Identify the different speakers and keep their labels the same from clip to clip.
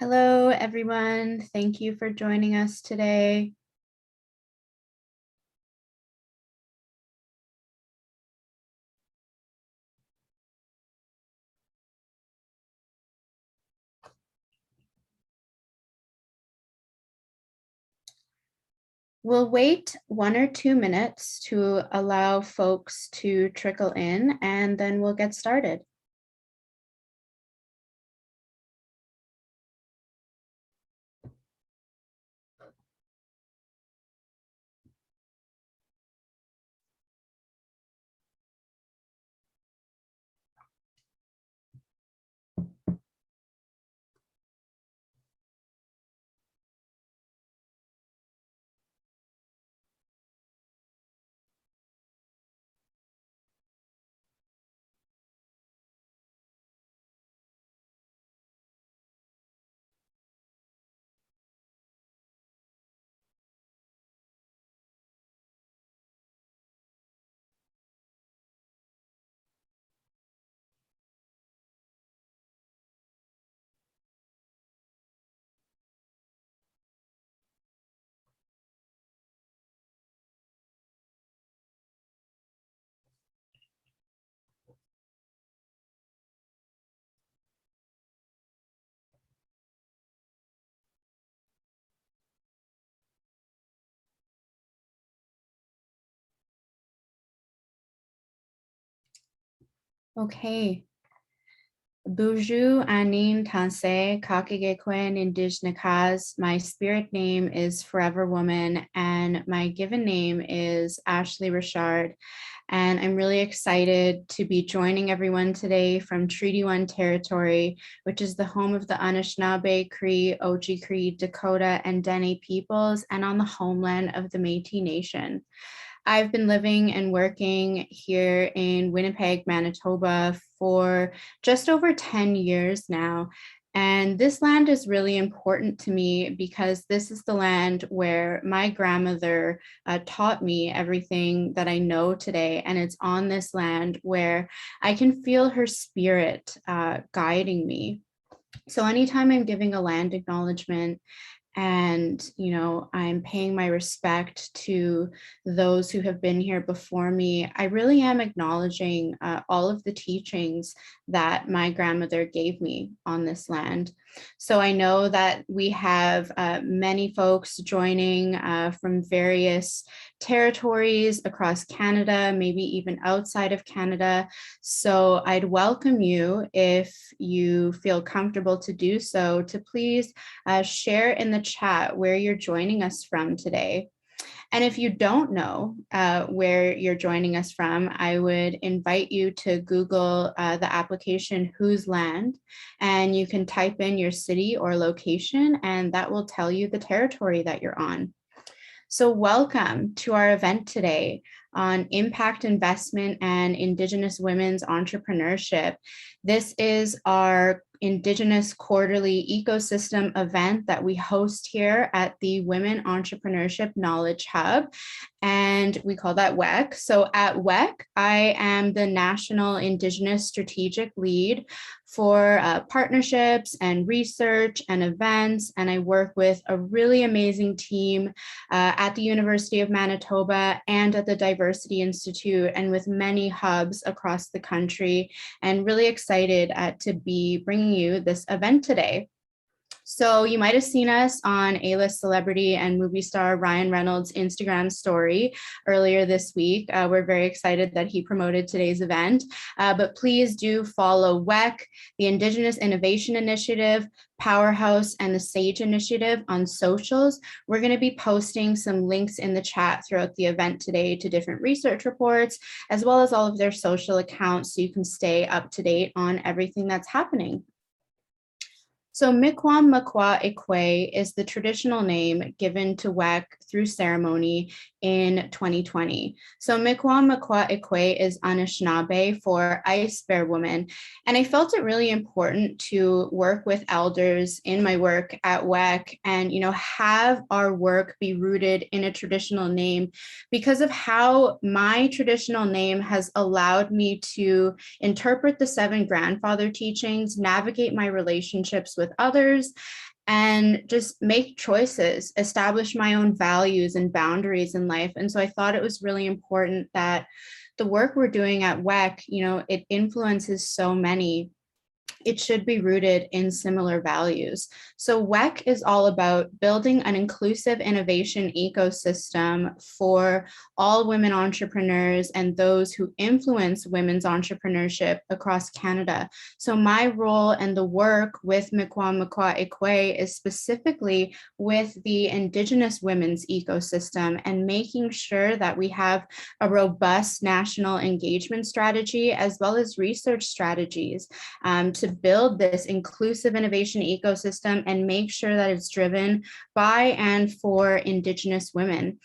Speaker 1: Hello, everyone. Thank you for joining us today. We'll wait 1 or 2 minutes to allow folks to trickle in, and then we'll get started. Okay. Buju Anin Tanse Kakigekwen Indigenous. My spirit name is Forever Woman, and my given name is Ashley Richard. And I'm really excited to be joining everyone today from Treaty 1 territory, which is the home of the Anishinaabe, Cree, Oji-Cree, Dakota, and Dene peoples, and on the homeland of the Métis Nation. I've been living and working here in Winnipeg, Manitoba for just over 10 years now. And this land is really important to me because this is the land where my grandmother taught me everything that I know today. And it's on this land where I can feel her spirit guiding me. So anytime I'm giving a land acknowledgement, and I'm paying my respect to those who have been here before me, I really am acknowledging all of the teachings that my grandmother gave me on this land. So I know that we have many folks joining from various territories across Canada, maybe even outside of Canada. So I'd welcome you, if you feel comfortable to do so, to please share in the chat where you're joining us from today. And if you don't know where you're joining us from, I would invite you to Google the application Whose Land, and you can type in your city or location, and that will tell you the territory that you're on. So welcome to our event today on impact investment and Indigenous women's entrepreneurship. This is our Indigenous quarterly ecosystem event that we host here at the Women Entrepreneurship Knowledge Hub, and we call that WEC. So at WEC, I am the National Indigenous Strategic Lead for partnerships and research and events, and I work with a really amazing team at the University of Manitoba and at the Diversity Institute, and with many hubs across the country, and really excited to be bringing you this event today. So you might have seen us on A-list celebrity and movie star Ryan Reynolds' Instagram story earlier this week. We're very excited that he promoted today's event, but please do follow WEC, the Indigenous Innovation Initiative, PowHERhouse, and the SAGE Initiative on socials. We're going to be posting some links in the chat throughout the event today to different research reports, as well as all of their social accounts, so you can stay up to date on everything that's happening. So Mikwam Makwa Ikwe is the traditional name given to WEC through ceremony in 2020. So Mikwam Makwa Ikwe is Anishinaabe for Ice Bear Woman. And I felt it really important to work with elders in my work at WEC and, have our work be rooted in a traditional name, because of how my traditional name has allowed me to interpret the 7 grandfather teachings, navigate my relationships with others, and just make choices, establish my own values and boundaries in life. And so I thought it was really important that the work we're doing at WEC, it influences so many. It should be rooted in similar values. So WEC is all about building an inclusive innovation ecosystem for all women entrepreneurs and those who influence women's entrepreneurship across Canada. So my role and the work with Mi'kmaq Ikwe is specifically with the Indigenous women's ecosystem and making sure that we have a robust national engagement strategy as well as research strategies to build this inclusive innovation ecosystem and make sure that it's driven by and for Indigenous women.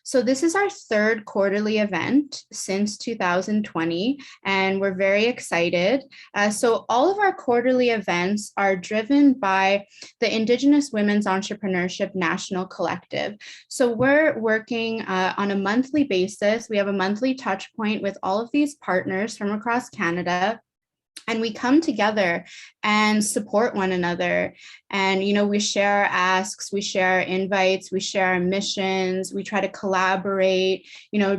Speaker 1: So this is our third quarterly event since 2020, and we're very excited. So all of our quarterly events are driven by the Indigenous Women's Entrepreneurship National Collective. So we're working on a monthly basis. We have a monthly touch point with all of these partners from across Canada. And we come together and support one another. And, we share our asks, we share our invites, we share our missions, we try to collaborate,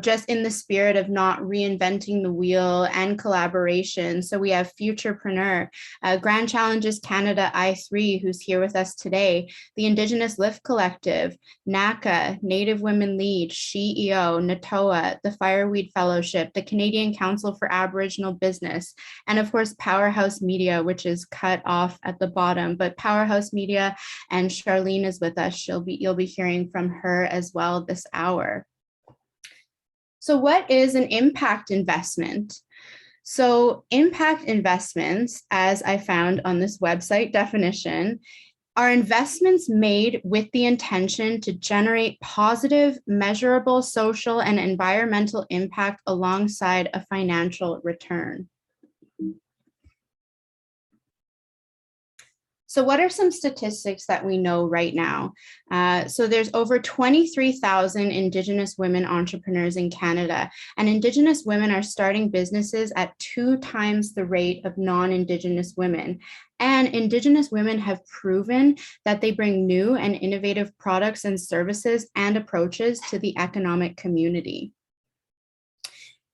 Speaker 1: just in the spirit of not reinventing the wheel and collaboration. So we have Futurepreneur, Grand Challenges Canada I3, who's here with us today, the Indigenous Lift Collective, NACA, Native Women Lead, SheEO, NATOA, the Fireweed Fellowship, the Canadian Council for Aboriginal Business, and of course, PowHERhouse Media, which is cut off at the bottom, but PowHERhouse Media, and Charlene is with us. You'll be hearing from her as well this hour. So what is an impact investment? So impact investments, as I found on this website definition, are investments made with the intention to generate positive, measurable social and environmental impact alongside a financial return. So what are some statistics that we know right now? So there's over 23,000 Indigenous women entrepreneurs in Canada, and Indigenous women are starting businesses at 2 times the rate of non-Indigenous women. And Indigenous women have proven that they bring new and innovative products and services and approaches to the economic community.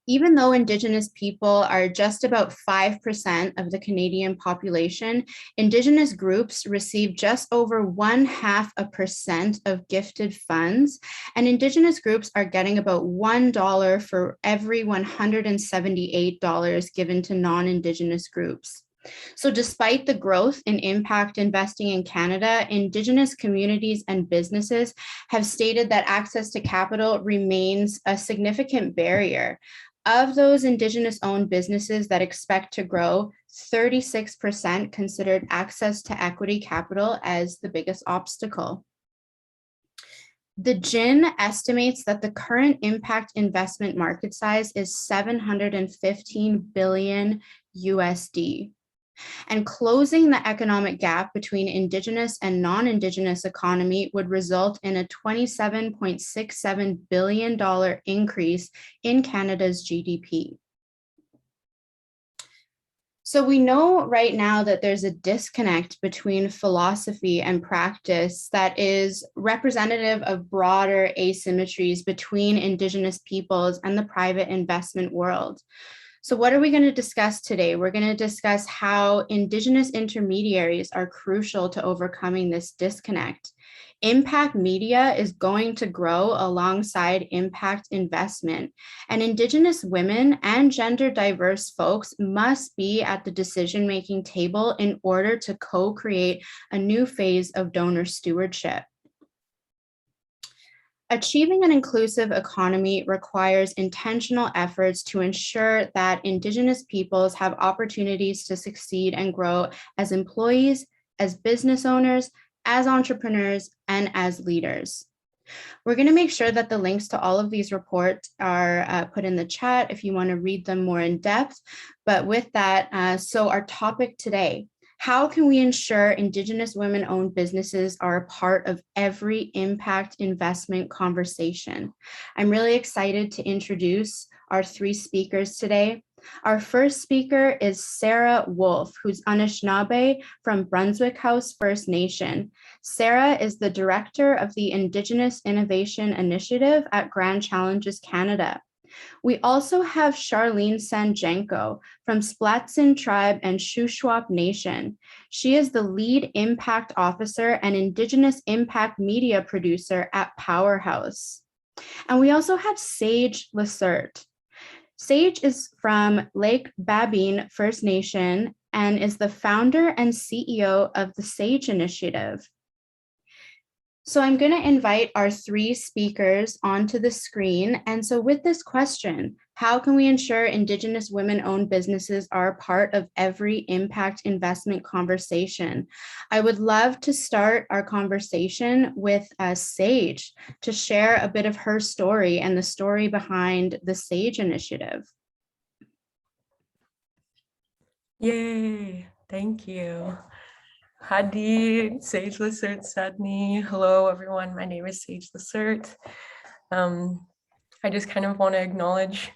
Speaker 1: Even though Indigenous people are just about 5% of the Canadian population, Indigenous groups receive just over 0.5% of gifted funds, and Indigenous groups are getting about $1 for every $178 given to non-Indigenous groups. So despite the growth in impact investing in Canada, Indigenous communities and businesses have stated that access to capital remains a significant barrier. Of those Indigenous-owned businesses that expect to grow, 36% considered access to equity capital as the biggest obstacle. The GIN estimates that the current impact investment market size is 715 billion USD. And closing the economic gap between Indigenous and non-Indigenous economy would result in a $27.67 billion increase in Canada's GDP. So we know right now that there's a disconnect between philosophy and practice that is representative of broader asymmetries between Indigenous peoples and the private investment world. So what are we going to discuss today? We're going to discuss how Indigenous intermediaries are crucial to overcoming this disconnect. Impact media is going to grow alongside impact investment, and Indigenous women and gender diverse folks must be at the decision-making table in order to co-create a new phase of donor stewardship. Achieving an inclusive economy requires intentional efforts to ensure that Indigenous peoples have opportunities to succeed and grow as employees, as business owners, as entrepreneurs, and as leaders. We're going to make sure that the links to all of these reports are put in the chat if you want to read them more in depth. But with that, so our topic today: how can we ensure Indigenous women-owned businesses are a part of every impact investment conversation? I'm really excited to introduce our three speakers today. Our first speaker is Sara Wolfe, who's Anishinaabe from Brunswick House First Nation. Sara is the director of the Indigenous Innovation Initiative at Grand Challenges Canada. We also have Charlene SanJenko from Splatsin Tribe and Shuswap Nation. She is the lead impact officer and Indigenous impact media producer at PowHERhouse. And we also have Sage Lacerte. Sage is from Lake Babine First Nation and is the founder and CEO of the Sage Initiative. So I'm going to invite our three speakers onto the screen. And so with this question, how can we ensure Indigenous women-owned businesses are part of every impact investment conversation? I would love to start our conversation with Sage to share a bit of her story and the story behind the Sage Initiative.
Speaker 2: Yay, thank you. Hadi, Sage Lacerte Sadni. Hello, everyone. My name is Sage Lacerte. I just kind of want to acknowledge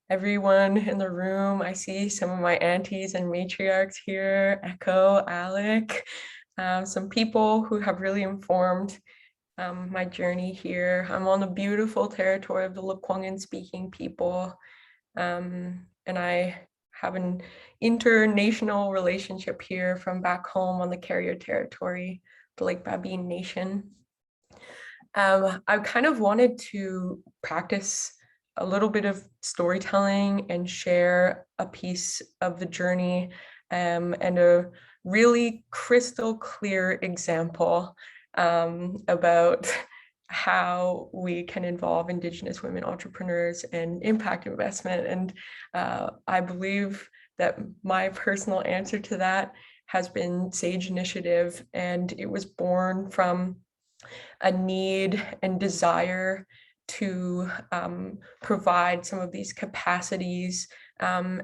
Speaker 2: everyone in the room. I see some of my aunties and matriarchs here, Echo, Alec, some people who have really informed my journey here. I'm on the beautiful territory of the Lekwungen speaking people, and I have an international relationship here from back home on the Carrier territory, the Lake Babine Nation. I kind of wanted to practice a little bit of storytelling and share a piece of the journey and a really crystal clear example about how we can involve Indigenous women entrepreneurs and impact investment. And I believe that my personal answer to that has been Sage Initiative, and it was born from a need and desire to provide some of these capacities,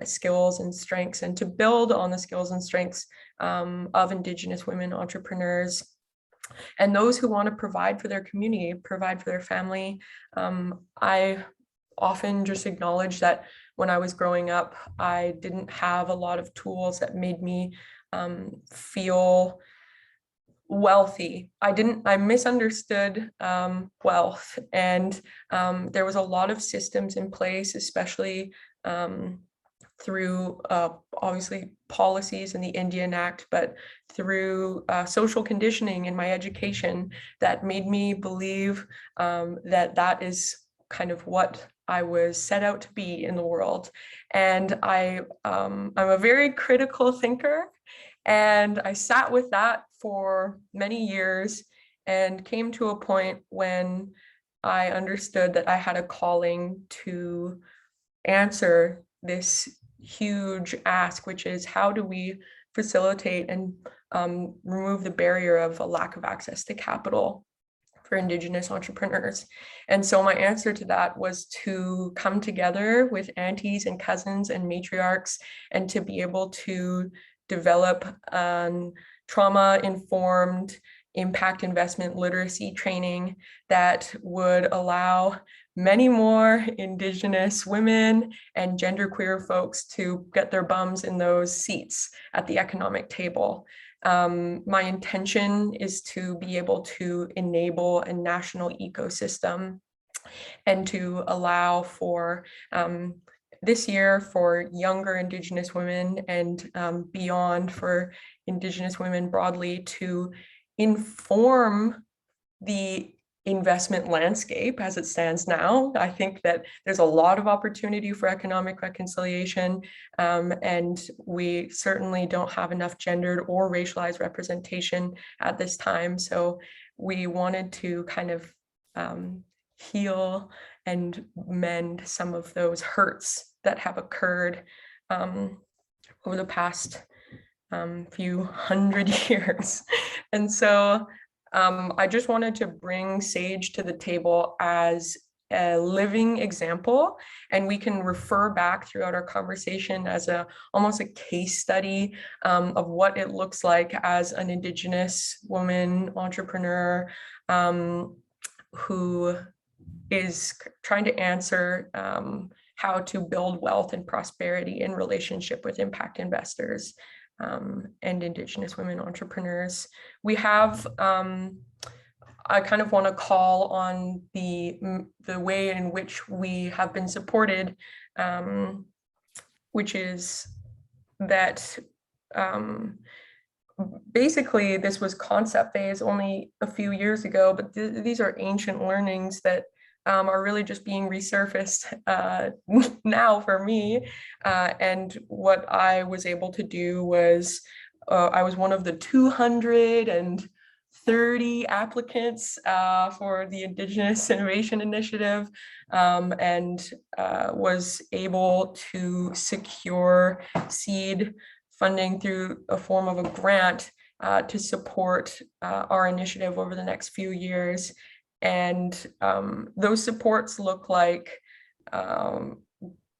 Speaker 2: skills and strengths, and to build on the skills and strengths of Indigenous women entrepreneurs and those who want to provide for their community, provide for their family. I often just acknowledge that when I was growing up, I didn't have a lot of tools that made me feel wealthy. I misunderstood wealth, and there was a lot of systems in place, especially through obviously policies in the Indian Act, but through social conditioning in my education that made me believe that is kind of what I was set out to be in the world. And I'm a very critical thinker, and I sat with that for many years and came to a point when I understood that I had a calling to answer this huge ask, which is how do we facilitate and remove the barrier of a lack of access to capital for Indigenous entrepreneurs. And so my answer to that was to come together with aunties and cousins and matriarchs and to be able to develop trauma-informed impact investment literacy training that would allow many more Indigenous women and genderqueer folks to get their bums in those seats at the economic table. My intention is to be able to enable a national ecosystem and to allow for this year for younger Indigenous women and beyond for Indigenous women broadly to inform the investment landscape as it stands now. I think that there's a lot of opportunity for economic reconciliation, and we certainly don't have enough gendered or racialized representation at this time. So we wanted to kind of heal and mend some of those hurts that have occurred over the past few hundred years. And so I just wanted to bring Sage to the table as a living example, and we can refer back throughout our conversation as almost a case study of what it looks like as an Indigenous woman entrepreneur who is trying to answer how to build wealth and prosperity in relationship with impact investors and Indigenous women entrepreneurs. We have, I kind of want to call on the way in which we have been supported, which is that basically this was concept phase only a few years ago, but these are ancient learnings that are really just being resurfaced now for me. And what I was able to do was, I was one of the 230 applicants for the Indigenous Innovation Initiative, and was able to secure seed funding through a form of a grant to support our initiative over the next few years. And those supports look like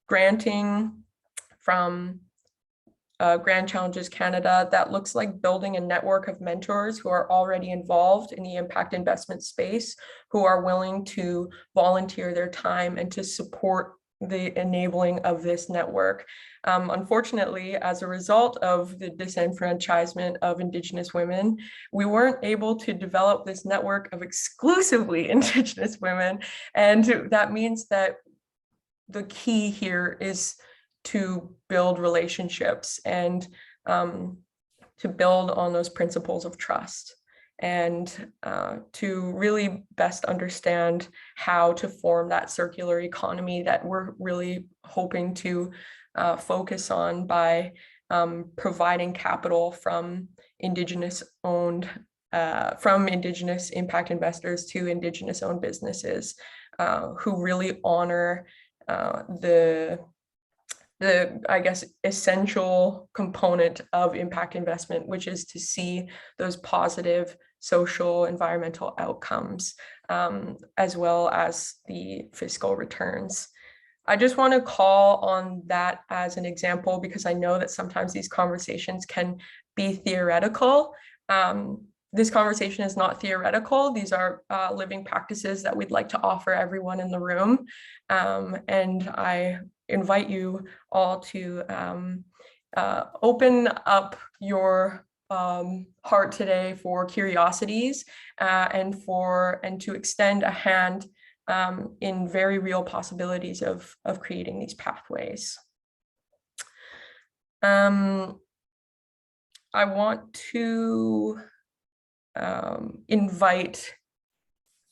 Speaker 2: granting from Grand Challenges Canada. That looks like building a network of mentors who are already involved in the impact investment space, who are willing to volunteer their time and to support the enabling of this network. Unfortunately, as a result of the disenfranchisement of Indigenous women, we weren't able to develop this network of exclusively Indigenous women. And that means that the key here is to build relationships and to build on those principles of trust, and to really best understand how to form that circular economy that we're really hoping to focus on by providing capital from Indigenous impact investors to Indigenous owned businesses who really honor the I guess essential component of impact investment, which is to see those positive social environmental outcomes, as well as the fiscal returns. I just want to call on that as an example, because I know that sometimes these conversations can be theoretical. This conversation is not theoretical. These are living practices that we'd like to offer everyone in the room. And I invite you all to open up your heart today for curiosities and to extend a hand in very real possibilities of creating these pathways. I want to invite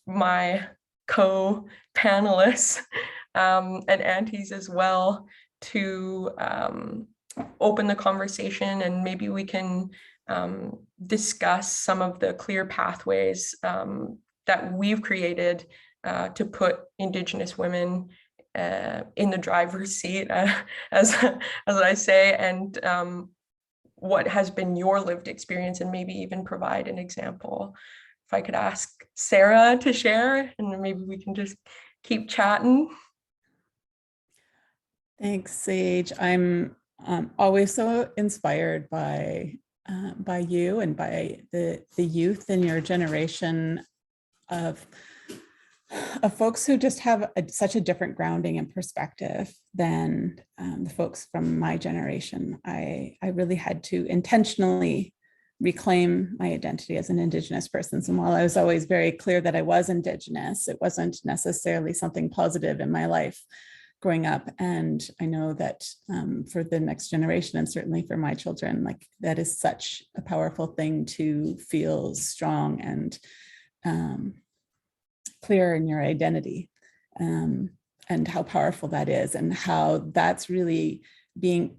Speaker 2: my co-panelists and aunties as well to open the conversation, and maybe we can discuss some of the clear pathways that we've created to put Indigenous women in the driver's seat, as I say, and what has been your lived experience, and maybe even provide an example. If I could ask Sara to share, and maybe we can just keep chatting.
Speaker 3: Thanks, Sage. I'm always so inspired by you and by the youth in your generation of folks who just have such a different grounding and perspective than the folks from my generation. I really had to intentionally reclaim my identity as an Indigenous person. And while I was always very clear that I was Indigenous, it wasn't necessarily something positive in my life growing up. And I know that for the next generation, and certainly for my children, like that is such a powerful thing to feel strong and clear in your identity, and how powerful that is, and how that's really being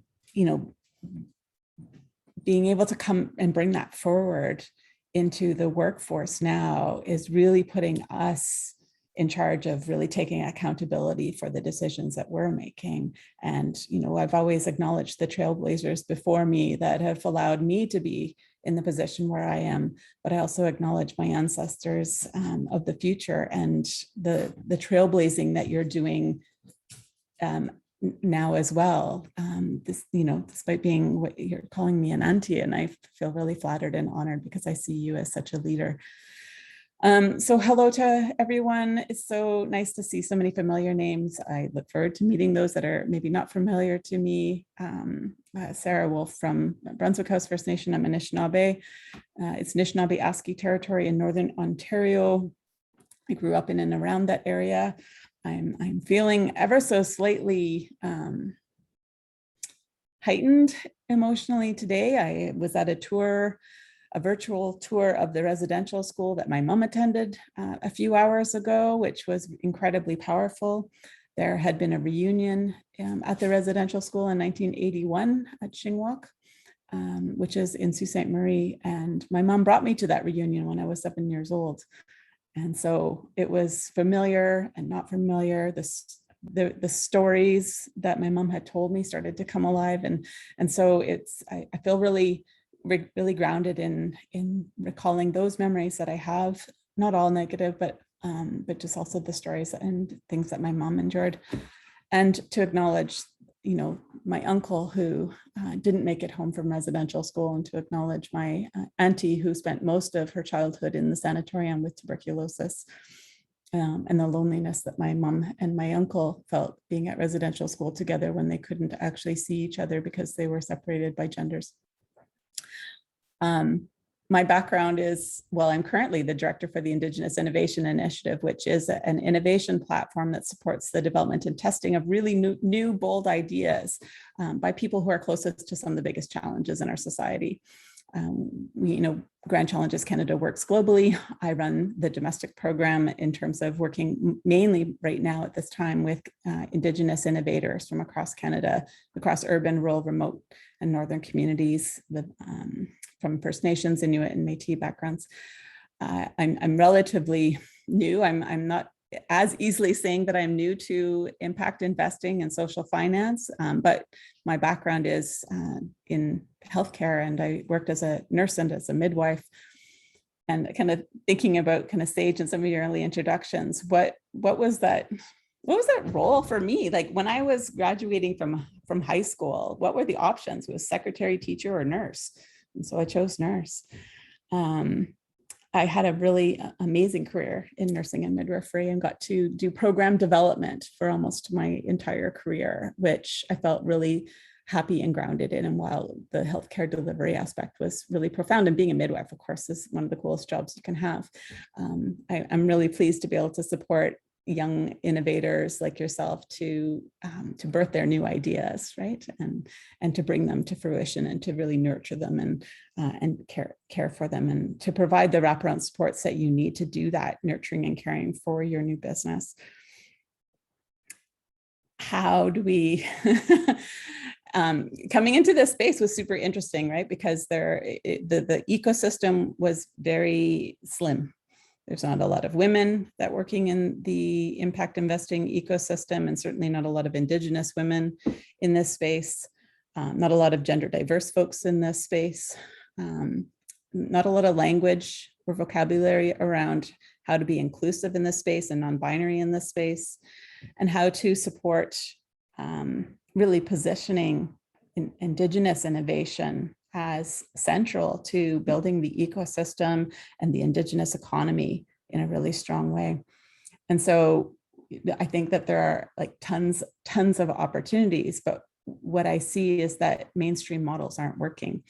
Speaker 3: able to come and bring that forward into the workforce now is really putting us in charge of really taking accountability for the decisions that we're making. And, I've always acknowledged the trailblazers before me that have allowed me to be in the position where I am, but I also acknowledge my ancestors of the future and the trailblazing that you're doing now as well. Despite being what you're calling me an auntie, and I feel really flattered and honored because I see you as such a leader. So hello to everyone. It's so nice to see so many familiar names. I look forward to meeting those that are maybe not familiar to me. Sara, Wolfe from Brunswick House First Nation. I'm Anishinaabe. It's Anishinaabe ASCII territory in Northern Ontario. I grew up in and around that area. I'm feeling ever so slightly heightened emotionally today. I was at a virtual tour of the residential school that my mom attended a few hours ago, which was incredibly powerful. There had been a reunion at the residential school in 1981 at Shingwalk, which is in Sault Ste. Marie. And my mom brought me to that reunion when I was 7 years old. And so it was familiar and not familiar. The stories that my mom had told me started to come alive. And so I feel really grounded in recalling those memories that I have, not all negative, but just also the stories and things that my mom endured. And to acknowledge, my uncle who didn't make it home from residential school, and to acknowledge my auntie who spent most of her childhood in the sanatorium with tuberculosis, and the loneliness that my mom and my uncle felt being at residential school together when they couldn't actually see each other because they were separated by genders. My background is, I'm currently the director for the Indigenous Innovation Initiative, which is an innovation platform that supports the development and testing of really new bold ideas by people who are closest to some of the biggest challenges in our society. Grand Challenges Canada works globally. I run the domestic program in terms of working mainly right now at this time with Indigenous innovators from across Canada, across urban, rural, remote, and northern communities from First Nations, Inuit, and Métis backgrounds. I'm relatively new. I'm not as easily saying that I'm new to impact investing and social finance, but my background is in healthcare, and I worked as a nurse and as a midwife. And kind of thinking about kind of Sage and some of your early introductions, what was that role for me? Like when I was graduating from high school, what were the options? Was secretary, teacher, or nurse? And so I chose nurse. I had a really amazing career in nursing and midwifery and got to do program development for almost my entire career, which I felt really happy and grounded in. And while the healthcare delivery aspect was really profound, and being a midwife, of course, is one of the coolest jobs you can have. I'm really pleased to be able to support young innovators like yourself to birth their new ideas, right, and to bring them to fruition and to really nurture them and care for them, and to provide the wraparound supports that you need to do that nurturing and caring for your new business. How do we? Coming into this space was super interesting, right? Because the ecosystem was very slim. There's not a lot of women that working in the impact investing ecosystem, and certainly not a lot of Indigenous women in this space. Not a lot of gender diverse folks in this space. Not a lot of language or vocabulary around how to be inclusive in this space and non-binary in this space, and how to support really positioning Indigenous innovation as central to building the ecosystem and the Indigenous economy in a really strong way. And so I think that there are like tons of opportunities, but what I see is that mainstream models aren't working.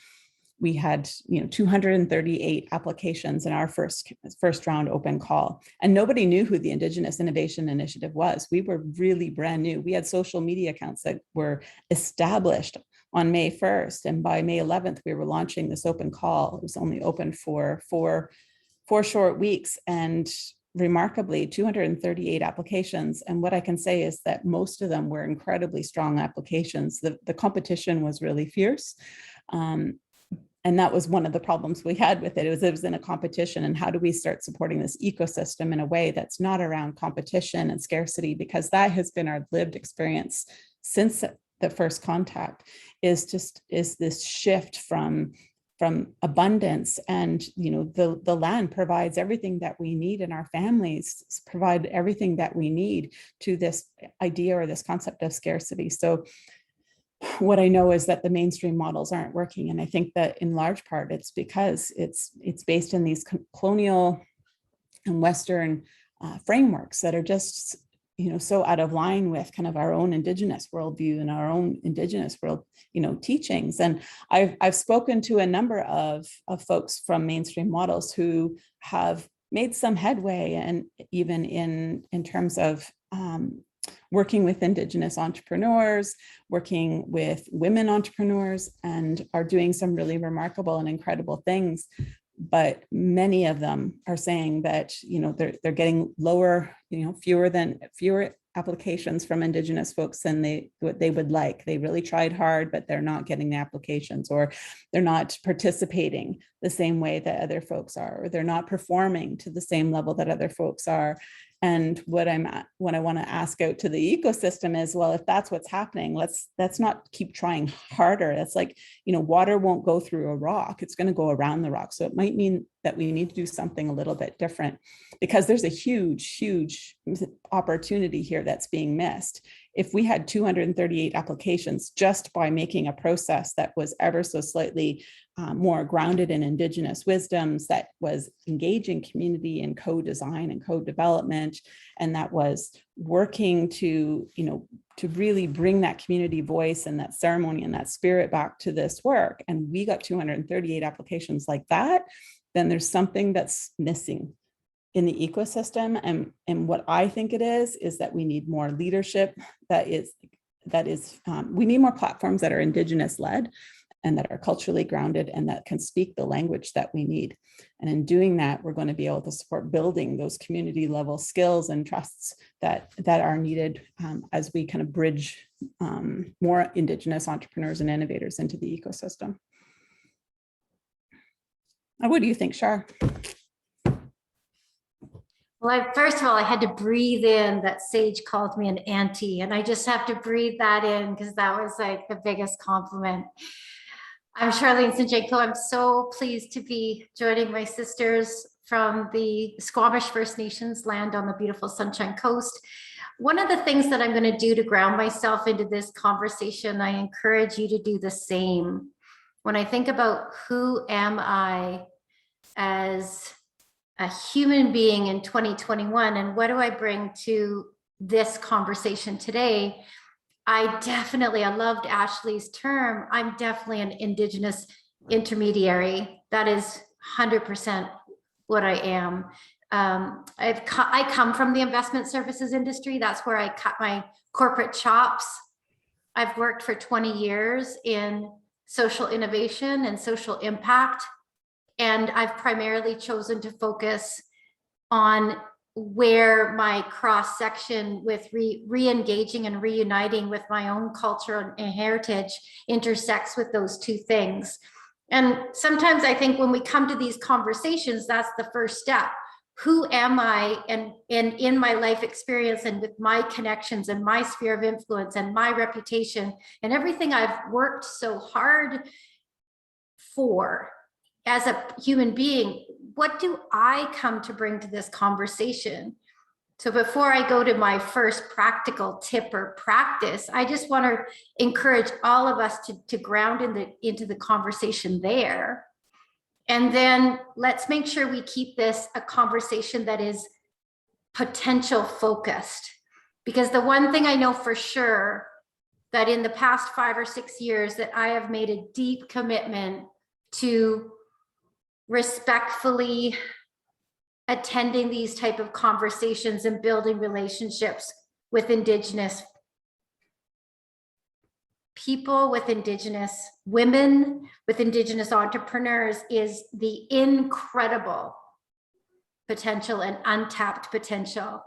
Speaker 3: We had 238 applications in our first round open call, and nobody knew who the Indigenous Innovation Initiative was. We were really brand new. We had social media accounts that were established on May 1st, and by May 11th, we were launching this open call. It was only open for four short weeks, and remarkably 238 applications. And what I can say is that most of them were incredibly strong applications. The competition was really fierce. And that was one of the problems we had with it. It was in a competition, and how do we start supporting this ecosystem in a way that's not around competition and scarcity, because that has been our lived experience since the first contact, is this shift from abundance, and the land provides everything that we need, and our families provide everything that we need, to this idea or this concept of scarcity. So what I know is that the mainstream models aren't working, and I think that in large part it's because it's based in these colonial Western frameworks that are just, so out of line with kind of our own Indigenous worldview and our own Indigenous world, teachings. And I've spoken to a number of folks from mainstream models who have made some headway, and even in terms of working with Indigenous entrepreneurs, working with women entrepreneurs, and are doing some really remarkable and incredible things. But many of them are saying that, they're getting lower, fewer applications from Indigenous folks than what they would like. They really tried hard, but they're not getting the applications, or they're not participating the same way that other folks are, or they're not performing to the same level that other folks are. And what I want to ask out to the ecosystem is, well, if that's what's happening, let's not keep trying harder. That's like, water won't go through a rock. It's going to go around the rock. So it might mean that we need to do something a little bit different, because there's a huge opportunity here that's being missed. If we had 238 applications just by making a process that was ever so slightly more grounded in Indigenous wisdoms, that was engaging community in co-design and co-development, and that was working to really bring that community voice and that ceremony and that spirit back to this work, and we got 238 applications like that, then there's something that's missing in the ecosystem. And what I think it is that we need more leadership we need more platforms that are Indigenous led and that are culturally grounded and that can speak the language that we need. And in doing that, we're going to be able to support building those community level skills and trusts that are needed as we kind of bridge more Indigenous entrepreneurs and innovators into the ecosystem. What do you think, Shar?
Speaker 4: Well, first of all, I had to breathe in that Sage called me an auntie, and I just have to breathe that in because that was like the biggest compliment. I'm Charlenes SanJenko. I'm so pleased to be joining my sisters from the Squamish First Nations land on the beautiful Sunshine Coast. One of the things that I'm going to do to ground myself into this conversation, I encourage you to do the same. When I think about who am I as a human being in 2021, and what do I bring to this conversation today? I loved Ashley's term. I'm definitely an Indigenous intermediary. That is 100% what I am. I come from the investment services industry. That's where I cut my corporate chops. I've worked for 20 years in social innovation and social impact. And I've primarily chosen to focus on where my cross section with re-engaging and reuniting with my own culture and heritage intersects with those two things. And sometimes I think when we come to these conversations, that's the first step. Who am I? And in my life experience and with my connections and my sphere of influence and my reputation and everything I've worked so hard for as a human being, what do I come to bring to this conversation? So before I go to my first practical tip or practice, I just want to encourage all of us to ground into the conversation there. And then let's make sure we keep this a conversation that is potential focused. Because the one thing I know for sure that in the past 5 or 6 years that I have made a deep commitment to respectfully attending these type of conversations and building relationships with Indigenous people, with Indigenous women, with Indigenous entrepreneurs is the incredible potential and untapped potential.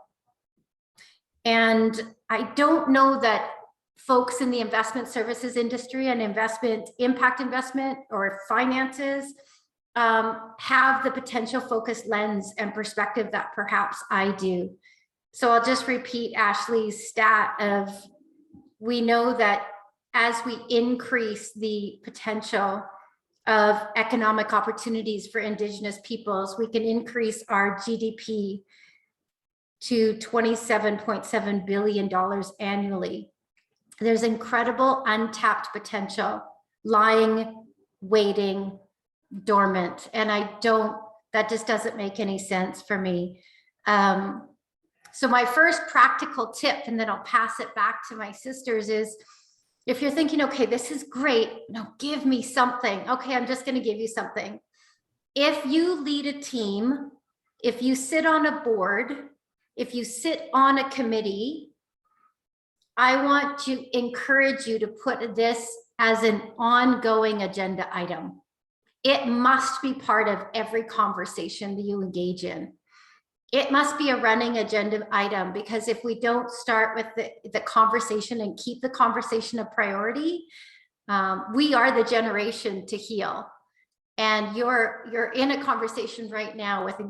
Speaker 4: And I don't know that folks in the investment services industry and impact investment or finances have the potential focused lens and perspective that perhaps I do. So I'll just repeat Ashley's stat of, we know that as we increase the potential of economic opportunities for Indigenous peoples, we can increase our GDP to $27.7 billion annually. There's incredible untapped potential lying, waiting, dormant. And I don't That just doesn't make any sense for me. So my first practical tip, and then I'll pass it back to my sisters, is if you're thinking, okay, this is great, no, give me something. Okay, I'm just going to give you something. If you lead a team, if you sit on a board, if you sit on a committee, I want to encourage you to put this as an ongoing agenda item. It must be part of every conversation that you engage in. It must be a running agenda item, because if we don't start with the conversation and keep the conversation a priority, we are the generation to heal. And you're in a conversation right now with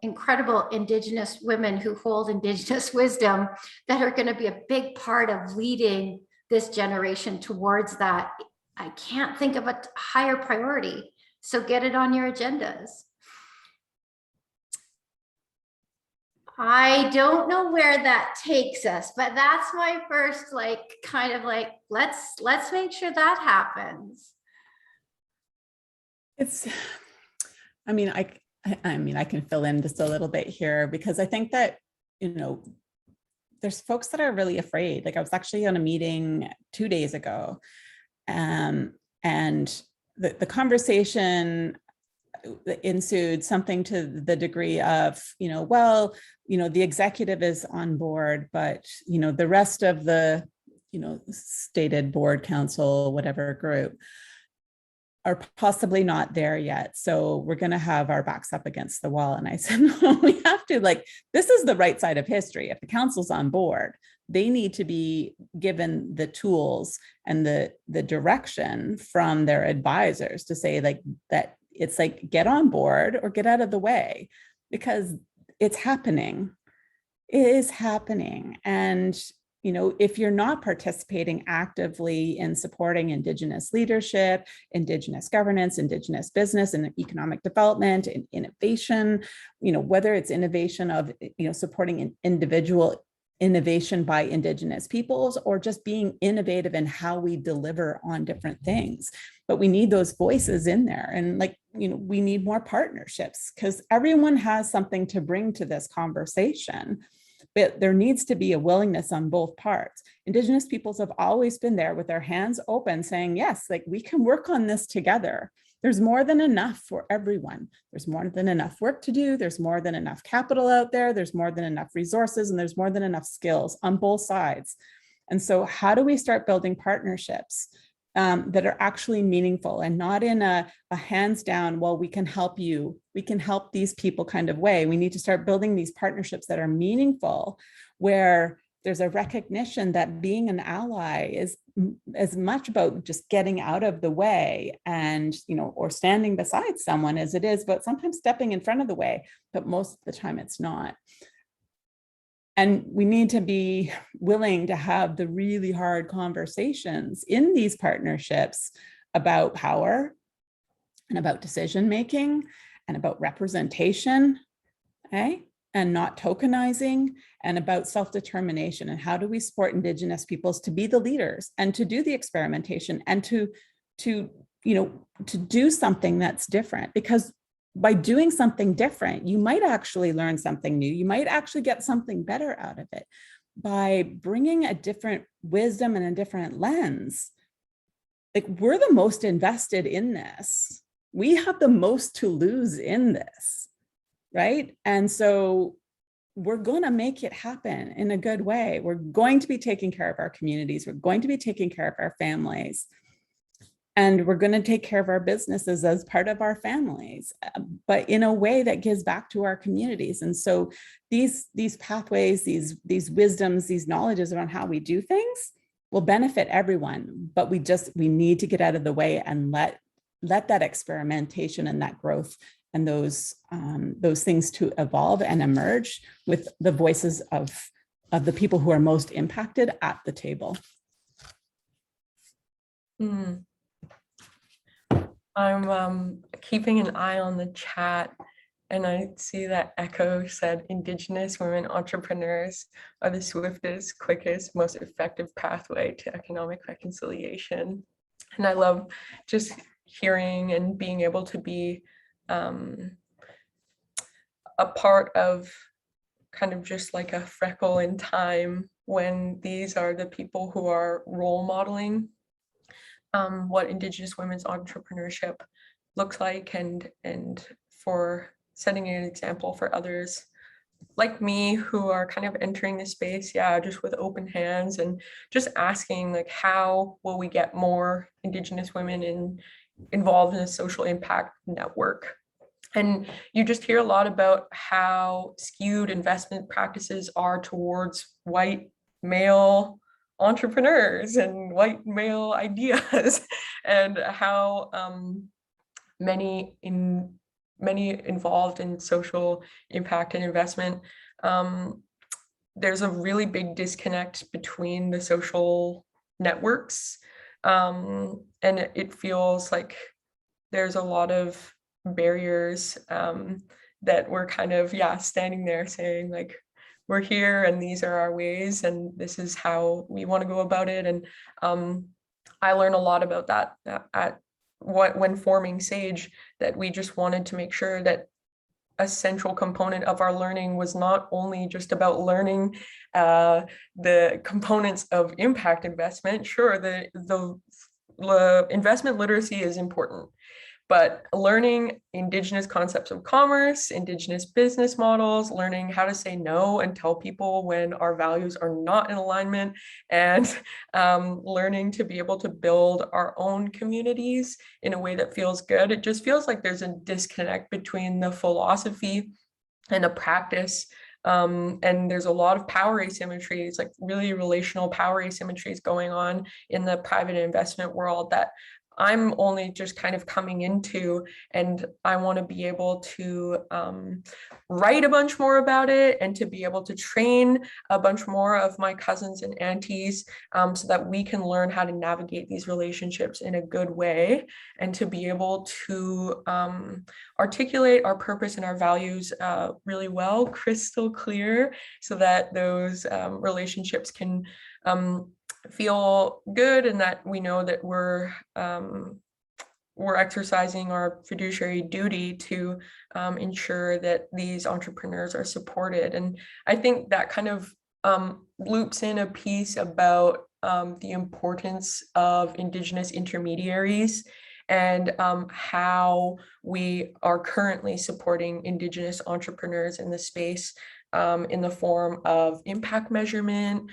Speaker 4: incredible Indigenous women who hold Indigenous wisdom that are going to be a big part of leading this generation towards that. I can't think of a higher priority. So get it on your agendas. I don't know where that takes us, but that's my first, kind of let's make sure that happens.
Speaker 3: I mean, I can fill in just a little bit here, because I think that, there's folks that are really afraid. Like, I was actually on a meeting 2 days ago, and the conversation ensued something to the degree of, the executive is on board, but, the rest of the, stated board, council, whatever group are possibly not there yet. So we're going to have our backs up against the wall. And I said, no, we have to, this is the right side of history. If the council's on board, they need to be given the tools and the direction from their advisors to say that it's get on board or get out of the way, because it's happening. It is happening. And if you're not participating actively in supporting Indigenous leadership, Indigenous governance, Indigenous business and economic development and innovation, whether it's innovation of, supporting individual innovation by Indigenous peoples, or just being innovative in how we deliver on different things. But we need those voices in there. And we need more partnerships, because everyone has something to bring to this conversation. But there needs to be a willingness on both parts. Indigenous peoples have always been there with their hands open, saying, yes, we can work on this together. There's more than enough for everyone. There's more than enough work to do. There's more than enough capital out there. There's more than enough resources, and there's more than enough skills on both sides. And so how do we start building partnerships that are actually meaningful, and not in a hands down, well, we can help you, we can help these people kind of way? We need to start building these partnerships that are meaningful, where there's a recognition that being an ally is as much about just getting out of the way and, or standing beside someone as it is, but sometimes stepping in front of the way, but most of the time it's not. And we need to be willing to have the really hard conversations in these partnerships about power and about decision-making and about representation, okay? And not tokenizing, and about self-determination. And how do we support Indigenous peoples to be the leaders and to do the experimentation and to do something that's different? Because by doing something different, you might actually learn something new. You might actually get something better out of it. By bringing a different wisdom and a different lens, we're the most invested in this. We have the most to lose in this, right? And so we're going to make it happen in a good way. We're going to be taking care of our communities. We're going to be taking care of our families. And we're going to take care of our businesses as part of our families, but in a way that gives back to our communities. And so these pathways, these wisdoms, these knowledges around how we do things will benefit everyone. But we need to get out of the way and let that experimentation and that growth and those things to evolve and emerge with the voices of the people who are most impacted at the table.
Speaker 2: I'm keeping an eye on the chat, and I see that Echo said Indigenous women entrepreneurs are the swiftest, quickest, most effective pathway to economic reconciliation. And I love just hearing and being able to be a part of kind of just like a freckle in time when these are the people who are role modeling what Indigenous women's entrepreneurship looks like, and for setting an example for others like me who are kind of entering this space, just with open hands and just asking, like, how will we get more Indigenous women involved in a social impact network? And you just hear a lot about how skewed investment practices are towards white male entrepreneurs and white male ideas, and how many involved in social impact and investment, there's a really big disconnect between the social networks, and it feels like there's a lot of barriers that we're kind of standing there saying, like, we're here and these are our ways and this is how we want to go about it. And I learned a lot about that when forming Sage, that we just wanted to make sure that a central component of our learning was not only just about learning the components of impact investment. Sure, the investment literacy is important, but learning Indigenous concepts of commerce, Indigenous business models, learning how to say no and tell people when our values are not in alignment, and learning to be able to build our own communities in a way that feels good. It just feels like there's a disconnect between the philosophy and the practice. And there's a lot of power asymmetries, like really relational power asymmetries going on in the private investment world that I'm only just kind of coming into, and I want to be able to write a bunch more about it and to be able to train a bunch more of my cousins and aunties, so that we can learn how to navigate these relationships in a good way, and to be able to articulate our purpose and our values really well, crystal clear, so that those relationships can feel good, and that we know that we're exercising our fiduciary duty to ensure that these entrepreneurs are supported. And I think that kind of loops in a piece about the importance of Indigenous intermediaries, and how we are currently supporting Indigenous entrepreneurs in the space, in the form of impact measurement,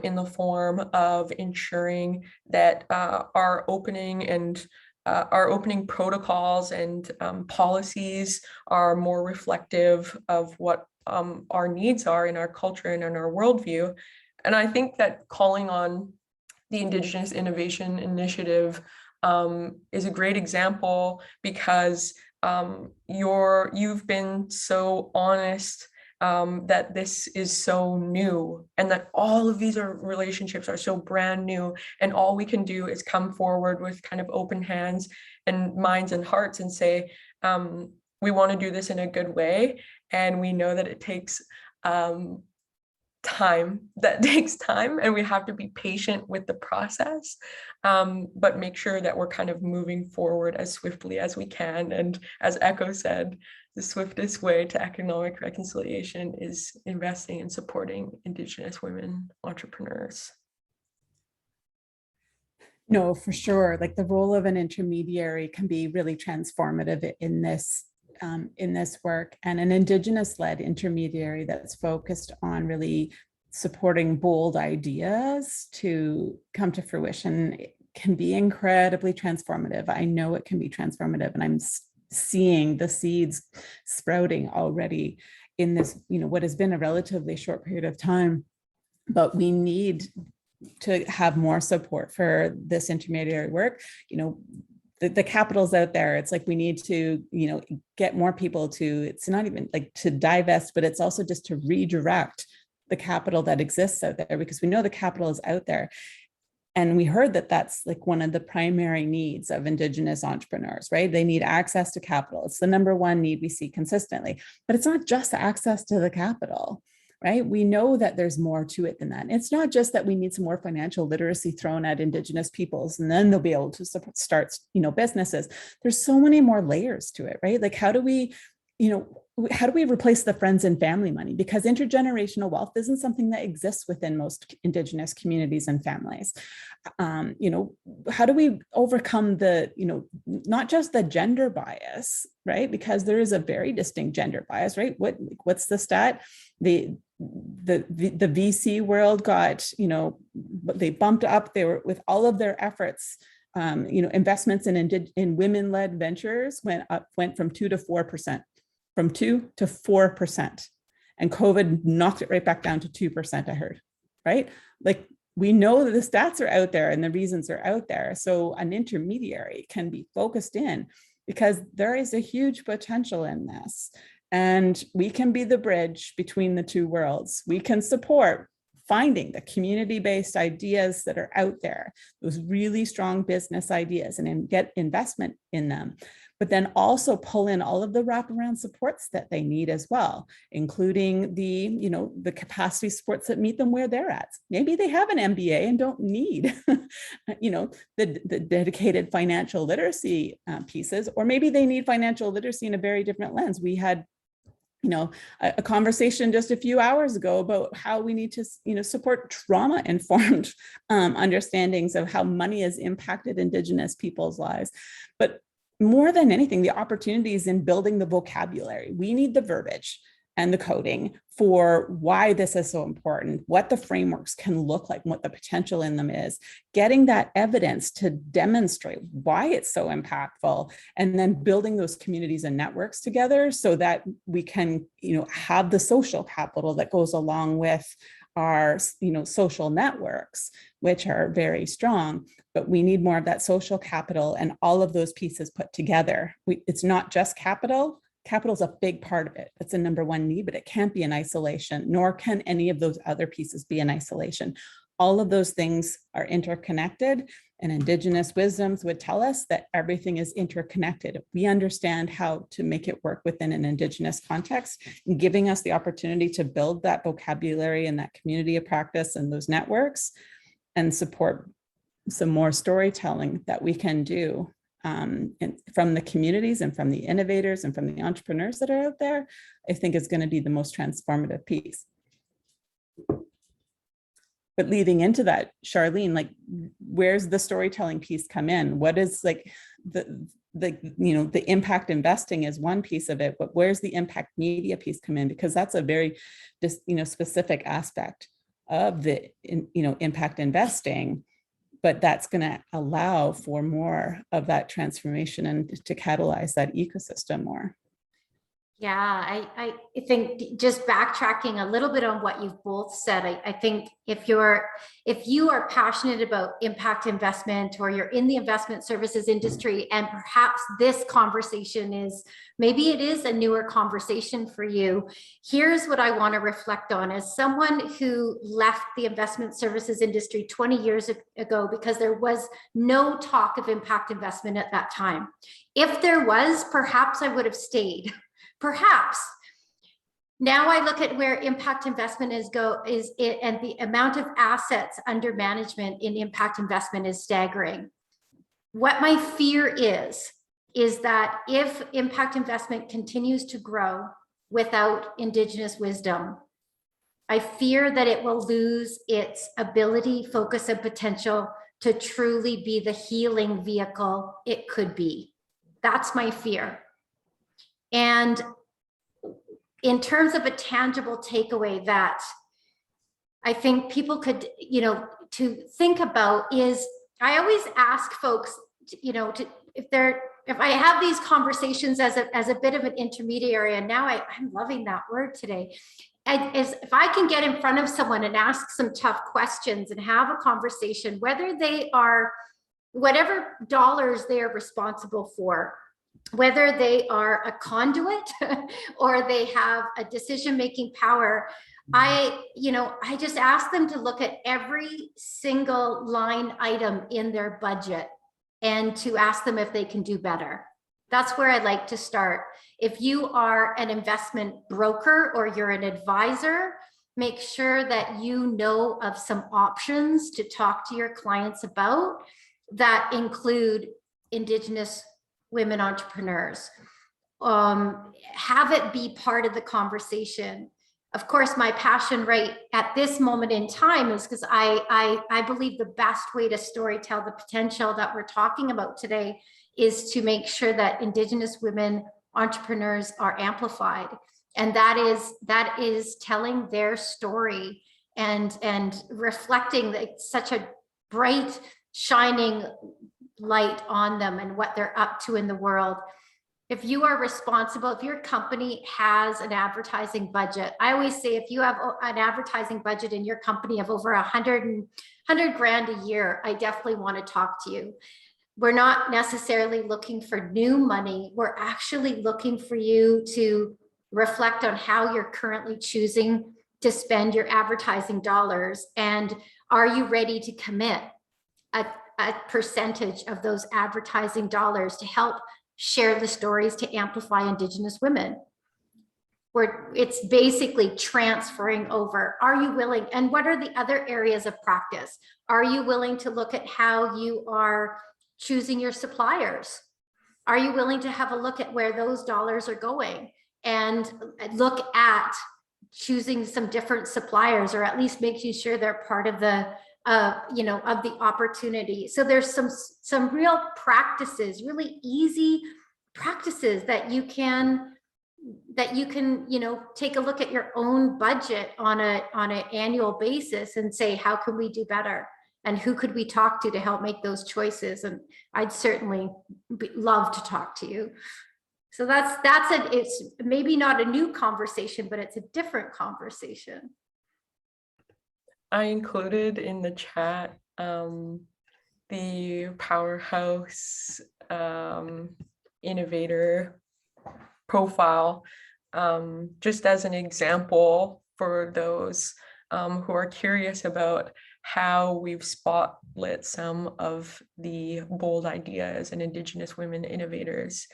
Speaker 2: in the form of ensuring that our opening protocols and policies are more reflective of what our needs are in our culture and in our worldview. And I think that calling on the Indigenous Innovation Initiative is a great example, because you've been so honest that this is so new, and that all of these relationships are so brand new, and all we can do is come forward with kind of open hands and minds and hearts and say, we want to do this in a good way, and we know that it takes time, and we have to be patient with the process, but make sure that we're kind of moving forward as swiftly as we can. And as Echo said, the swiftest way to economic reconciliation is investing and supporting Indigenous women entrepreneurs.
Speaker 3: No, for sure. Like, the role of an intermediary can be really transformative in this work, and an Indigenous-led intermediary that's focused on really supporting bold ideas to come to fruition can be incredibly transformative. I know it can be transformative, and I'm seeing the seeds sprouting already in this, what has been a relatively short period of time. But we need to have more support for this intermediary work. The capital's out there. It's like we need to, get more people to, it's not even like to divest, but it's also just to redirect the capital that exists out there, because we know the capital is out there. And we heard that that's like one of the primary needs of Indigenous entrepreneurs, right? They need access to capital. It's the number one need we see consistently, but it's not just access to the capital, right? We know that there's more to it than that. It's not just that we need some more financial literacy thrown at Indigenous peoples and then they'll be able to start, businesses. There's so many more layers to it, right? Like, how do we, how do we replace the friends and family money? Because intergenerational wealth isn't something that exists within most Indigenous communities and families. How do we overcome the, not just the gender bias, right? Because there is a very distinct gender bias, right? What's the stat? The VC world got, they bumped up, they were with all of their efforts, investments in women-led ventures went from 2 to 4%. From 2 to 4%. And COVID knocked it right back down to 2%, I heard, right? Like, we know that the stats are out there and the reasons are out there. So an intermediary can be focused in because there is a huge potential in this. And we can be the bridge between the two worlds. We can support finding the community-based ideas that are out there, those really strong business ideas, and get investment in them. But then also pull in all of the wraparound supports that they need as well, including the capacity supports that meet them where they're at. Maybe they have an MBA and don't need, the dedicated financial literacy pieces, or maybe they need financial literacy in a very different lens. We had a conversation just a few hours ago about how we need to, support trauma-informed understandings of how money has impacted Indigenous people's lives. But more than anything, the opportunities in building the vocabulary. We need the verbiage and the coding for why this is so important, what the frameworks can look like, what the potential in them is, getting that evidence to demonstrate why it's so impactful, and then building those communities and networks together so that we can, have the social capital that goes along with our, social networks, which are very strong, but we need more of that social capital and all of those pieces put together. It's not just capital. Capital is a big part of it. It's a number one need, but it can't be in isolation, nor can any of those other pieces be in isolation. All of those things are interconnected, and Indigenous wisdoms would tell us that everything is interconnected. We understand how to make it work within an Indigenous context, and giving us the opportunity to build that vocabulary and that community of practice and those networks, and support some more storytelling that we can do from the communities and from the innovators and from the entrepreneurs that are out there, I think is going to be the most transformative piece. But leading into that, Charlene, where's the storytelling piece come in? What is the impact investing is one piece of it, but where's the impact media piece come in? Because that's a very specific aspect of the impact investing. But that's going to allow for more of that transformation and to catalyze that ecosystem more.
Speaker 4: Yeah, I think just backtracking a little bit on what you've both said, I think if you are passionate about impact investment, or you're in the investment services industry, and perhaps this conversation maybe it is a newer conversation for you, here's what I want to reflect on. As someone who left the investment services industry 20 years ago because there was no talk of impact investment at that time. If there was, perhaps I would have stayed. Perhaps. Now I look at where impact investment and the amount of assets under management in impact investment is staggering. What my fear is that if impact investment continues to grow without Indigenous wisdom, I fear that it will lose its ability, focus, and potential to truly be the healing vehicle it could be. That's my fear. And in terms of a tangible takeaway that I think people could, to think about is, I always ask folks, if I have these conversations as a bit of an intermediary, and now I'm loving that word today, if I can get in front of someone and ask some tough questions and have a conversation, whether they are, whatever dollars they are responsible for, whether they are a conduit or they have a decision-making power, I just ask them to look at every single line item in their budget and to ask them if they can do better. That's where I like to start. If you are an investment broker or you're an advisor, make sure that you know of some options to talk to your clients about that include Indigenous women entrepreneurs. have it be part of the conversation. Of course, my passion right at this moment in time is because I believe the best way to storytell the potential that we're talking about today is to make sure that Indigenous women entrepreneurs are amplified. And that is telling their story and reflecting such a bright, shining light on them and what they're up to in the world. If you are responsible, if your company has an advertising budget, I always say if you have an advertising budget in your company of over 100 grand a year, I definitely want to talk to you. We're not necessarily looking for new money. We're actually looking for you to reflect on how you're currently choosing to spend your advertising dollars. And are you ready to commit a percentage of those advertising dollars to help share the stories to amplify Indigenous women? Where it's basically transferring over. Are you willing? And what are the other areas of practice? Are you willing to look at how you are choosing your suppliers? Are you willing to have a look at where those dollars are going and look at choosing some different suppliers, or at least making sure they're part of the of the opportunity? So there's some real practices, really easy practices that you can take a look at your own budget on an annual basis and say, how can we do better? And who could we talk to help make those choices? And I'd certainly love to talk to you. So it's maybe not a new conversation, but it's a different conversation.
Speaker 2: I included in the chat the PowHERhouse innovator profile, just as an example for those who are curious about how we've spotlit some of the bold ideas and Indigenous women innovators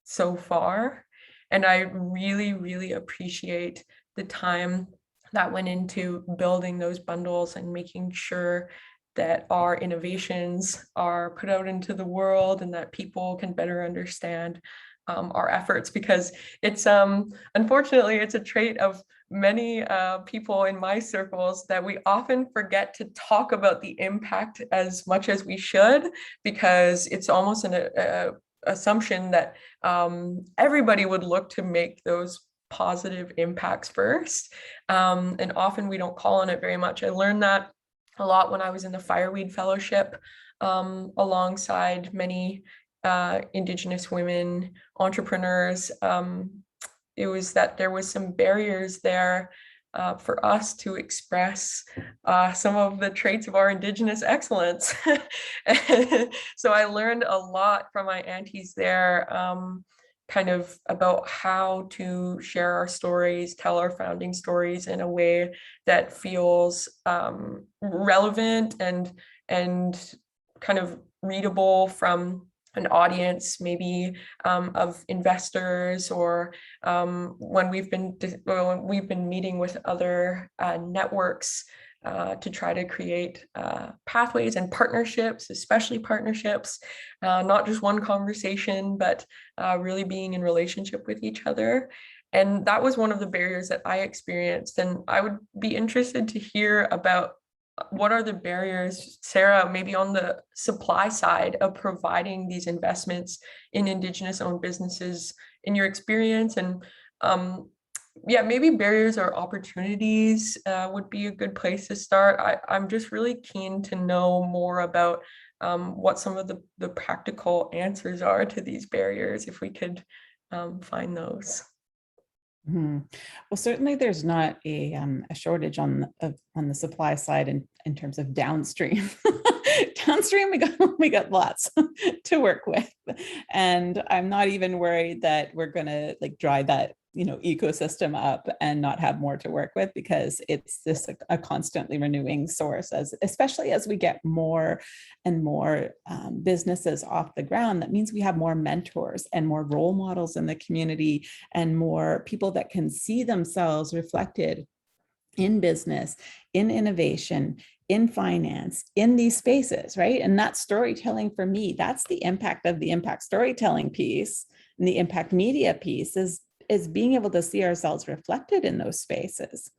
Speaker 2: so far. And I really, really appreciate the time that went into building those bundles and making sure that our innovations are put out into the world and that people can better understand our efforts, because it's unfortunately it's a trait of many people in my circles that we often forget to talk about the impact as much as we should, because it's almost an assumption that everybody would look to make those positive impacts first, and often we don't call on it very much. I learned that a lot when I was in the Fireweed Fellowship alongside many Indigenous women entrepreneurs. It was that there was some barriers there for us to express some of the traits of our Indigenous excellence. So I learned a lot from my aunties there, kind of about how to share our stories, tell our founding stories in a way that feels relevant and kind of readable from an audience, maybe of investors, or when we've been meeting with other networks to try to create pathways and partnerships, especially partnerships, not just one conversation, but really being in relationship with each other. And that was one of the barriers that I experienced. And I would be interested to hear about what are the barriers, Sara, maybe on the supply side of providing these investments in Indigenous owned businesses in your experience. And yeah, maybe barriers or opportunities would be a good place to start. I'm just really keen to know more about what some of the practical answers are to these barriers, if we could find those.
Speaker 3: Mm-hmm. Well, certainly there's not a shortage on the supply side in terms of downstream. Downstream, we got lots to work with, and I'm not even worried that we're going to dry that ecosystem up and not have more to work with, because it's just a constantly renewing source, especially as we get more and more businesses off the ground. That means we have more mentors and more role models in the community, and more people that can see themselves reflected in business, in innovation, in finance, in these spaces, right? And that storytelling, for me, that's the impact of the impact storytelling piece, And the impact media piece is being able to see ourselves reflected in those spaces.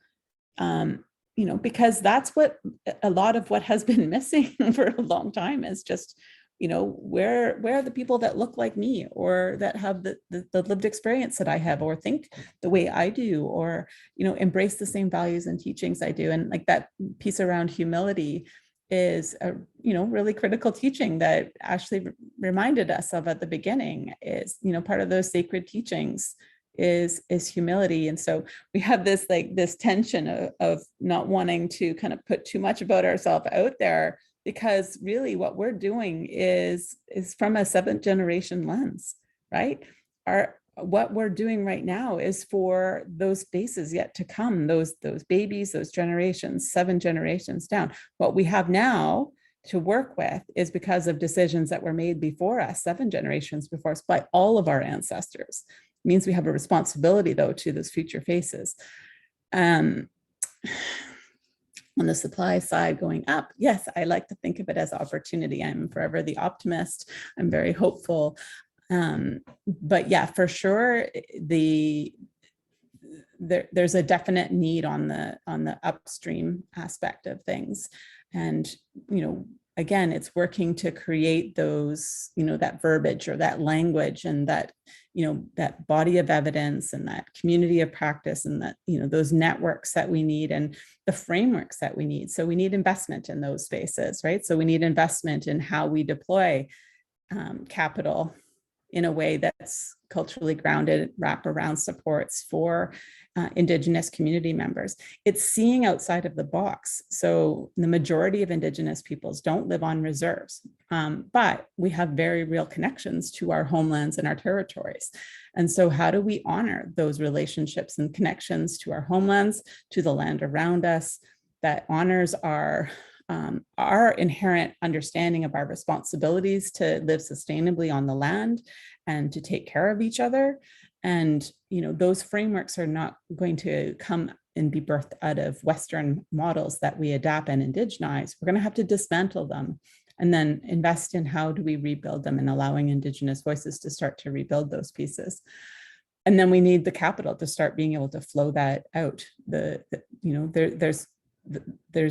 Speaker 3: Because that's what a lot of what has been missing for a long time is just, where are the people that look like me, or that have the lived experience that I have, or think the way I do, or, embrace the same values and teachings I do. And like that piece around humility is a, really critical teaching that Ashley reminded us of at the beginning is, part of those sacred teachings is humility. And so we have this tension of not wanting to kind of put too much about ourselves out there, because really what we're doing is from a 7th generation lens, right? What we're doing right now is for those spaces yet to come, those babies, those generations, 7 generations down. What we have now to work with is because of decisions that were made before us, 7 generations before us, by all of our ancestors. It means we have a responsibility, though, to those future faces. On the supply side going up, yes, I like to think of it as opportunity. I'm forever the optimist. I'm very hopeful. But yeah, for sure, there's a definite need on the upstream aspect of things. And, again, it's working to create those, that verbiage or that language, and that, that body of evidence, and that community of practice, and that, those networks that we need, and the frameworks that we need. So we need investment in those spaces, right? So we need investment in how we deploy capital in a way that's culturally grounded, wraparound supports for Indigenous community members. It's seeing outside of the box. So the majority of Indigenous peoples don't live on reserves, but we have very real connections to our homelands and our territories. And so how do we honor those relationships and connections to our homelands, to the land around us, that honors our inherent understanding of our responsibilities to live sustainably on the land and to take care of each other. And, those frameworks are not going to come and be birthed out of Western models that we adapt and indigenize. We're going to have to dismantle them and then invest in how do we rebuild them, and allowing Indigenous voices to start to rebuild those pieces. And then we need the capital to start being able to flow that out. There's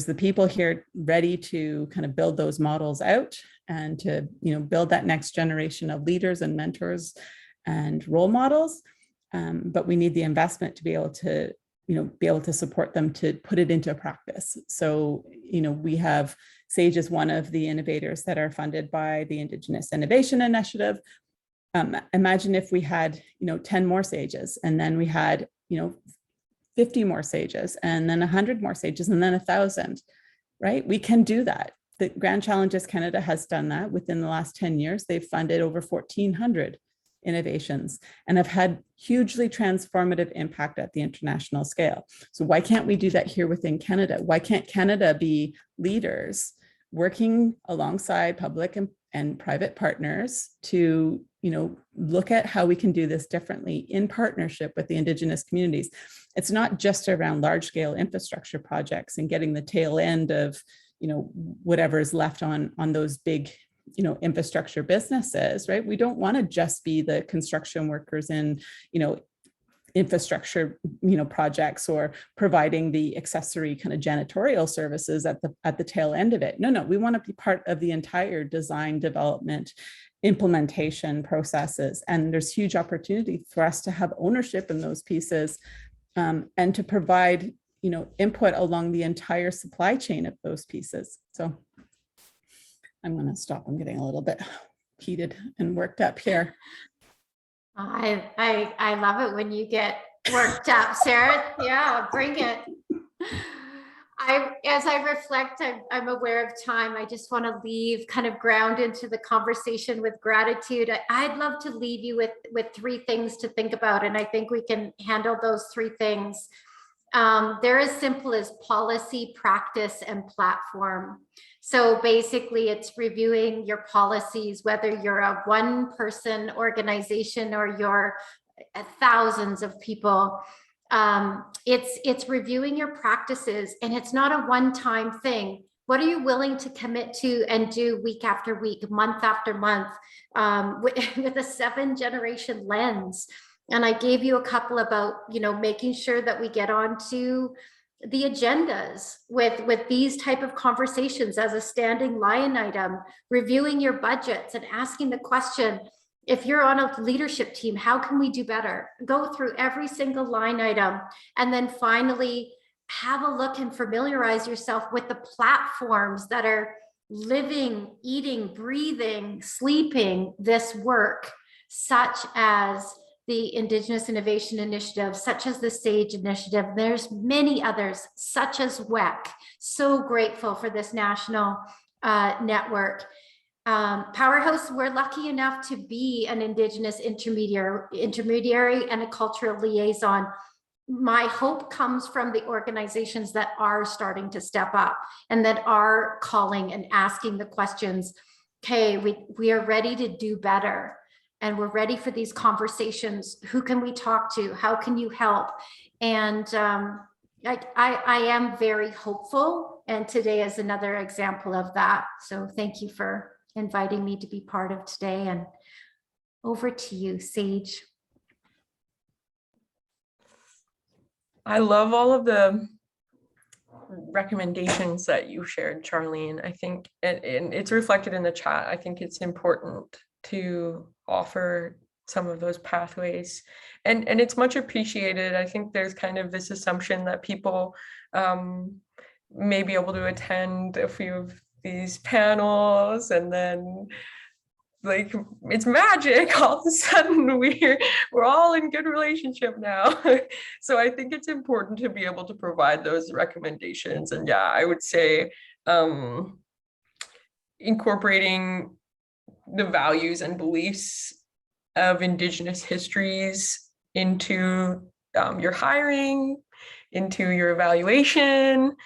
Speaker 3: the people here ready to kind of build those models out, and to build that next generation of leaders and mentors and role models, but we need the investment to be able to support them to put it into practice. So we have SAGE as one of the innovators that are funded by the Indigenous Innovation Initiative. Imagine if we had 10 more SAGEs, and then we had 50 more SAGEs, and then 100 more SAGEs, and then 1,000, right? We can do that. The Grand Challenges Canada has done that. Within the last 10 years, they've funded over 1,400 innovations and have had hugely transformative impact at the international scale. So why can't we do that here within Canada? Why can't Canada be leaders working alongside public and private partners to look at how we can do this differently in partnership with the Indigenous communities? It's not just around large scale infrastructure projects and getting the tail end of whatever is left on those big infrastructure businesses, right? We don't want to just be the construction workers in infrastructure projects, or providing the accessory kind of janitorial services at the tail end of it. No, we want to be part of the entire design, development, implementation processes. And there's huge opportunity for us to have ownership in those pieces, and to provide input along the entire supply chain of those pieces. So I'm going to stop. I'm getting a little bit heated and worked up here.
Speaker 4: I love it when you get worked up, Sara. Yeah, bring it. As I reflect, I'm aware of time. I just want to leave kind of ground into the conversation with gratitude. I'd love to leave you with 3 things to think about, and I think we can handle those 3 things. They're as simple as policy, practice, and platform. So basically, it's reviewing your policies, whether you're a one-person organization or you're thousands of people. It's reviewing your practices, and it's not a one-time thing. What are you willing to commit to and do week after week, month after month, with a 7-generation lens? And I gave you a couple about, making sure that we get onto the agendas with these type of conversations as a standing line item, reviewing your budgets and asking the question, if you're on a leadership team, how can we do better? Go through every single line item, and then finally have a look and familiarize yourself with the platforms that are living, eating, breathing, sleeping this work, such as the Indigenous Innovation Initiative, such as the SAGE Initiative. There's many others, such as WEC. So grateful for this national network. PowHERhouse, we're lucky enough to be an Indigenous intermediary and a cultural liaison. My hope comes from the organizations that are starting to step up and that are calling and asking the questions. Okay, we are ready to do better, and we're ready for these conversations. Who can we talk to? How can you help? And I am very hopeful, and today is another example of that. So thank you for inviting me to be part of today, and over to you, Sage.
Speaker 2: I love all of the recommendations that you shared, Charlene. I think it's reflected in the chat. I think it's important to offer some of those pathways, and it's much appreciated. I think there's kind of this assumption that people may be able to attend a few of these panels and then like it's magic, all of a sudden we're all in good relationship now. So I think it's important to be able to provide those recommendations. And yeah, I would say incorporating the values and beliefs of Indigenous histories into your hiring, into your evaluation,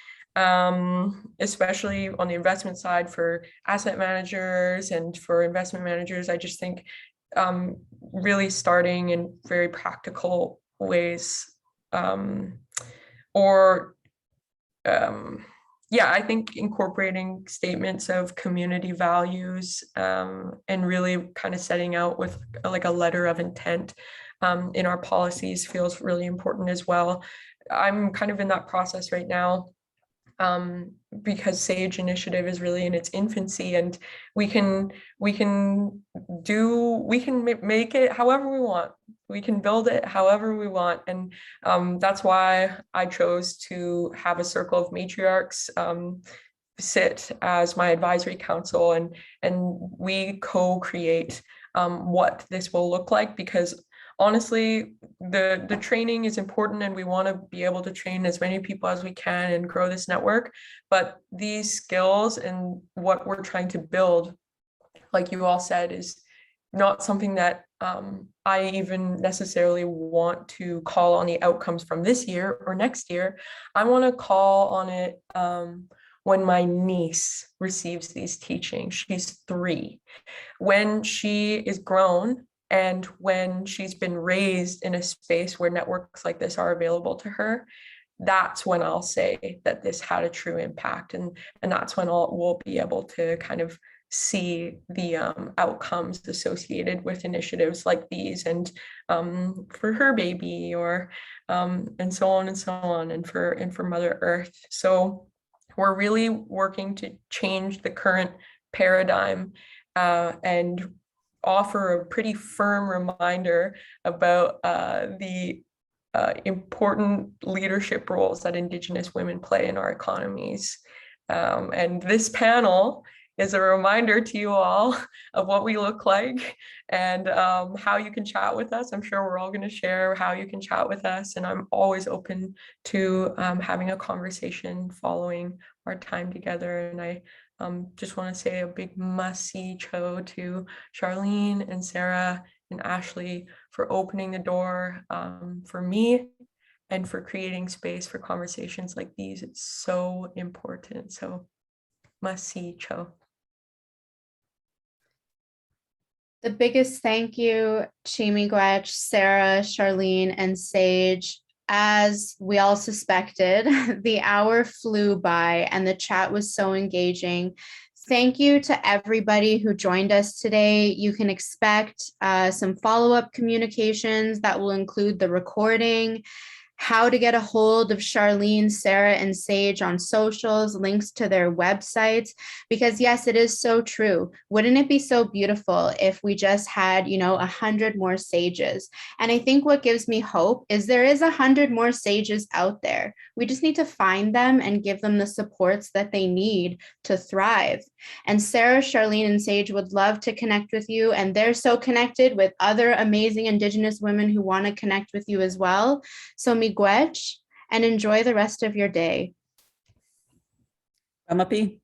Speaker 2: especially on the investment side for asset managers and for investment managers. I just think really starting in very practical ways, I think incorporating statements of community values and really kind of setting out with like a letter of intent in our policies feels really important as well. I'm kind of in that process right now, because SAGE initiative is really in its infancy, and we can make it however we want. We can build it however we want. And that's why I chose to have a circle of matriarchs sit as my advisory council, and we co-create what this will look like, because honestly, the training is important, and we want to be able to train as many people as we can and grow this network. But these skills and what we're trying to build, like you all said, is not something that I even necessarily want to call on the outcomes from this year or next year. I want to call on it when my niece receives these teachings. She's 3. When she is grown, and when she's been raised in a space where networks like this are available to her, that's when I'll say that this had a true impact. And that's when we'll be able to kind of see the outcomes associated with initiatives like these, and for her baby, or and so on and so on, and for Mother Earth. So we're really working to change the current paradigm and offer a pretty firm reminder about the important leadership roles that Indigenous women play in our economies. And this panel is a reminder to you all of what we look like, and how you can chat with us. I'm sure we're all going to share how you can chat with us, and I'm always open to having a conversation following our time together. And I just want to say a big must-see cho to Charlene and Sara and Ashley for opening the door for me and for creating space for conversations like these. It's so important. So must-see cho.
Speaker 1: The biggest thank you, Chimigwech, Sara, Charlene, and Sage. as we all suspected, the hour flew by and the chat was so engaging. Thank you to everybody who joined us today. You can expect some follow-up communications that will include the recording, how to get a hold of Charlene, Sara, and Sage on socials, links to their websites, because yes, it is so true. Wouldn't it be so beautiful if we just had, 100 more sages? And I think what gives me hope is there is 100 more sages out there. We just need to find them and give them the supports that they need to thrive. And Sara, Charlene, and Sage would love to connect with you, and they're so connected with other amazing Indigenous women who want to connect with you as well. So miigwech, and enjoy the rest of your day.
Speaker 3: Kamapi.